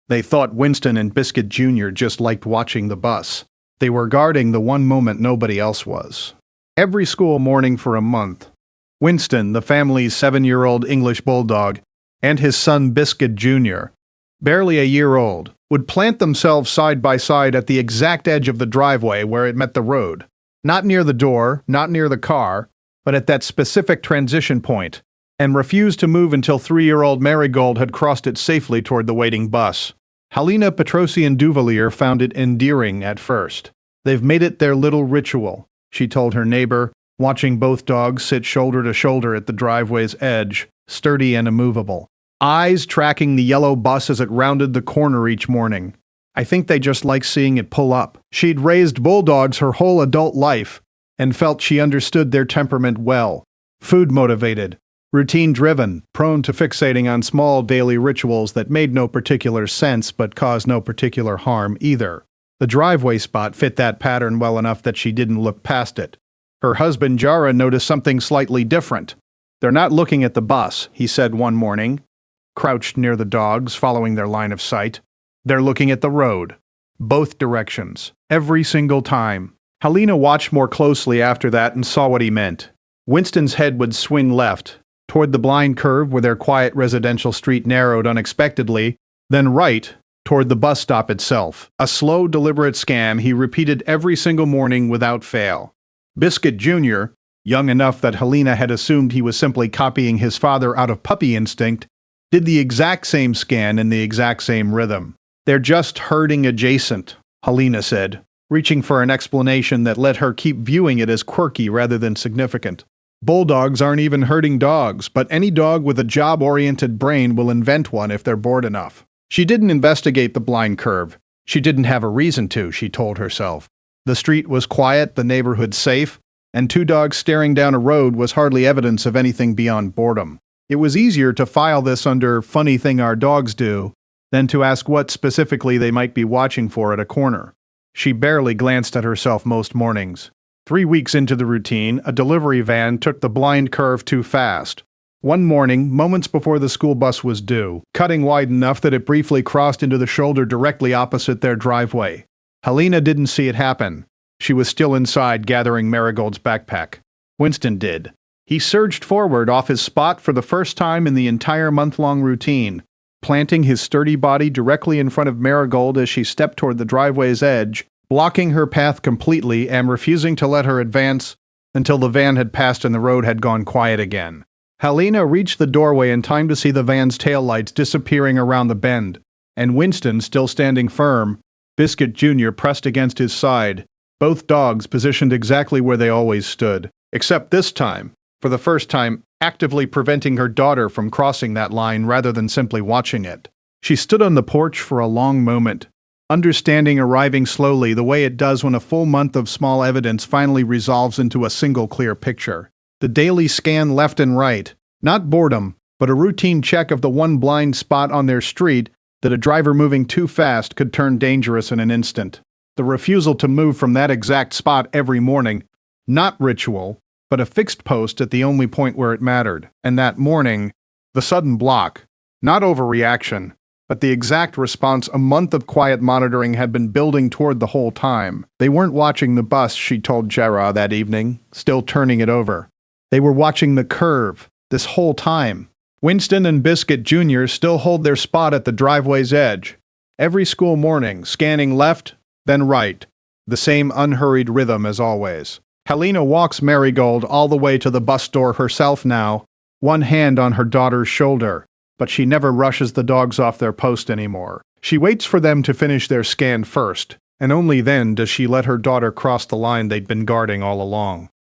They thought Winston and Biscuit Jr. just liked watching the bus. They were guarding the one moment nobody else was. Every school morning for a month, Winston, the family's 7-year-old English bulldog, and his son Biscuit Jr., barely a year old, would plant themselves side by side at the exact edge of the driveway where it met the road. Not near the door, not near the car, but at that specific transition point, and refused to move until 3-year-old Marigold had crossed it safely toward the waiting bus. Helena Petrosian Duvalier found it endearing at first. "They've made it their little ritual," she told her neighbor, watching both dogs sit shoulder to shoulder at the driveway's edge, sturdy and immovable, eyes tracking the yellow bus as it rounded the corner each morning. "I think they just like seeing it pull up." She'd raised bulldogs her whole adult life and felt she understood their temperament well. Food-motivated, routine-driven, prone to fixating on small daily rituals that made no particular sense but caused no particular harm either. The driveway spot fit that pattern well enough that she didn't look past it. Her husband Jara noticed something slightly different. "They're not looking at the bus," he said one morning, crouched near the dogs, following their line of sight. "They're looking at the road. Both directions. Every single time." Helena watched more closely after that and saw what he meant. Winston's head would swing left, toward the blind curve where their quiet residential street narrowed unexpectedly, then right, toward the bus stop itself. A slow, deliberate scan he repeated every single morning without fail. Biscuit Jr., young enough that Helena had assumed he was simply copying his father out of puppy instinct, did the exact same scan in the exact same rhythm. "They're just herding adjacent," Helena said, reaching for an explanation that let her keep viewing it as quirky rather than significant. "Bulldogs aren't even herding dogs, but any dog with a job-oriented brain will invent one if they're bored enough." She didn't investigate the blind curve. She didn't have a reason to, she told herself. The street was quiet, the neighborhood safe, and 2 dogs staring down a road was hardly evidence of anything beyond boredom. It was easier to file this under "funny thing our dogs do" than to ask what specifically they might be watching for at a corner. She barely glanced at herself most mornings. 3 weeks into the routine, a delivery van took the blind curve too fast. One morning, moments before the school bus was due, cutting wide enough that it briefly crossed into the shoulder directly opposite their driveway. Helena didn't see it happen. She was still inside gathering Marigold's backpack. Winston did. He surged forward off his spot for the first time in the entire month-long routine, planting his sturdy body directly in front of Marigold as she stepped toward the driveway's edge, blocking her path completely and refusing to let her advance until the van had passed and the road had gone quiet again. Helena reached the doorway in time to see the van's taillights disappearing around the bend, and Winston still standing firm, Biscuit Jr. pressed against his side, both dogs positioned exactly where they always stood, except this time, for the first time, actively preventing her daughter from crossing that line rather than simply watching it. She stood on the porch for a long moment, understanding arriving slowly the way it does when a full month of small evidence finally resolves into a single clear picture. The daily scan left and right, not boredom, but a routine check of the one blind spot on their street that a driver moving too fast could turn dangerous in an instant. The refusal to move from that exact spot every morning, not ritual, but a fixed post at the only point where it mattered. And that morning, the sudden block, not overreaction, but the exact response a month of quiet monitoring had been building toward the whole time. They weren't watching the bus, she told Jara that evening, still turning it over. They were watching the curve, this whole time. Winston and Biscuit Jr. still hold their spot at the driveway's edge. Every school morning, scanning left, then right. The same unhurried rhythm as always. Helena walks Marigold all the way to the bus door herself now, one hand on her daughter's shoulder. But she never rushes the dogs off their post anymore. She waits for them to finish their scan first, and only then does she let her daughter cross the line they'd been guarding all along.